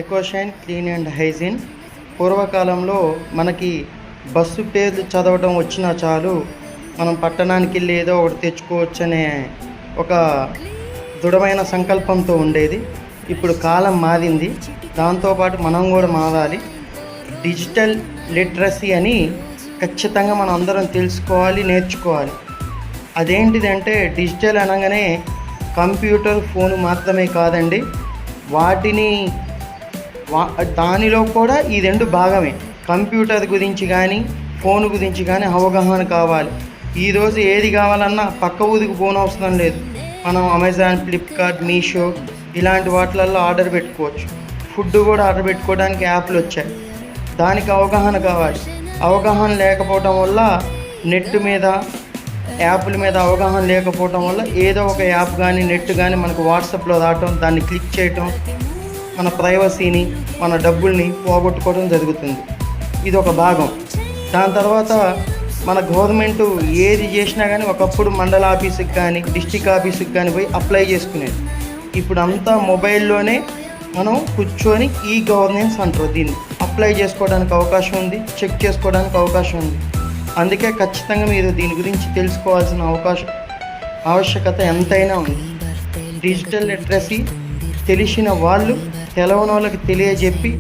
ఎకోషైన్ clean and hygiene. పూర్వకాలంలో మనకి bus పేర్లు చదవడం వచ్చినా చాలు, మనం పట్టణానికి వెళ్ళి ఏదో ఒకటి తెచ్చుకోవచ్చనే ఒక దృఢమైన సంకల్పంతో ఉండేది. ఇప్పుడు కాలం మారింది, దాంతోపాటు మనం కూడా మారాలి. డిజిటల్ లిటరసీ అని ఖచ్చితంగా మనం అందరం తెలుసుకోవాలి, నేర్చుకోవాలి. అదేంటిదంటే డిజిటల్ అనగానే కంప్యూటర్, ఫోన్ మాత్రమే కాదండి, వాటిని దానిలో కూడా ఈ రెండు భాగమే. కంప్యూటర్ గురించి కానీ ఫోన్ గురించి కానీ అవగాహన కావాలి. ఈరోజు ఏది కావాలన్నా పక్క ఊరికి ఫోన్ అవసరం లేదు, మనం అమెజాన్, ఫ్లిప్కార్ట్, మీషో ఇలాంటి వాటిలలో ఆర్డర్ పెట్టుకోవచ్చు. ఫుడ్ కూడా ఆర్డర్ పెట్టుకోవడానికి యాప్లు వచ్చాయి. దానికి అవగాహన కావాలి. అవగాహన లేకపోవటం వల్ల నెట్ మీద, యాప్ల మీద అవగాహన లేకపోవటం వల్ల ఏదో ఒక యాప్ కానీ నెట్ కానీ మనకు వాట్సాప్లో రావటం, దాన్ని క్లిక్ చేయటం, మన ప్రైవసీని, మన డబ్బుల్ని పోగొట్టుకోవడం జరుగుతుంది. ఇది ఒక భాగం. దాని తర్వాత మన గవర్నమెంట్ ఏది చేసినా కానీ ఒకప్పుడు మండల ఆఫీసుకి కానీ డిస్టిక్ ఆఫీసుకి కానీ పోయి అప్లై చేసుకునేది. ఇప్పుడు అంతా మొబైల్లోనే మనం కూర్చొని ఈ గవర్నెన్స్ అంటారు, దీన్ని అప్లై చేసుకోవడానికి అవకాశం ఉంది, చెక్ చేసుకోవడానికి అవకాశం ఉంది. అందుకే ఖచ్చితంగా మీరు దీని గురించి తెలుసుకోవాల్సిన ఆవశ్యకత ఎంతైనా ఉంది. డిజిటల్ లిటరసీ తెలిసిన వాళ్ళు తెలవని వాళ్ళకి తెలియజెప్పి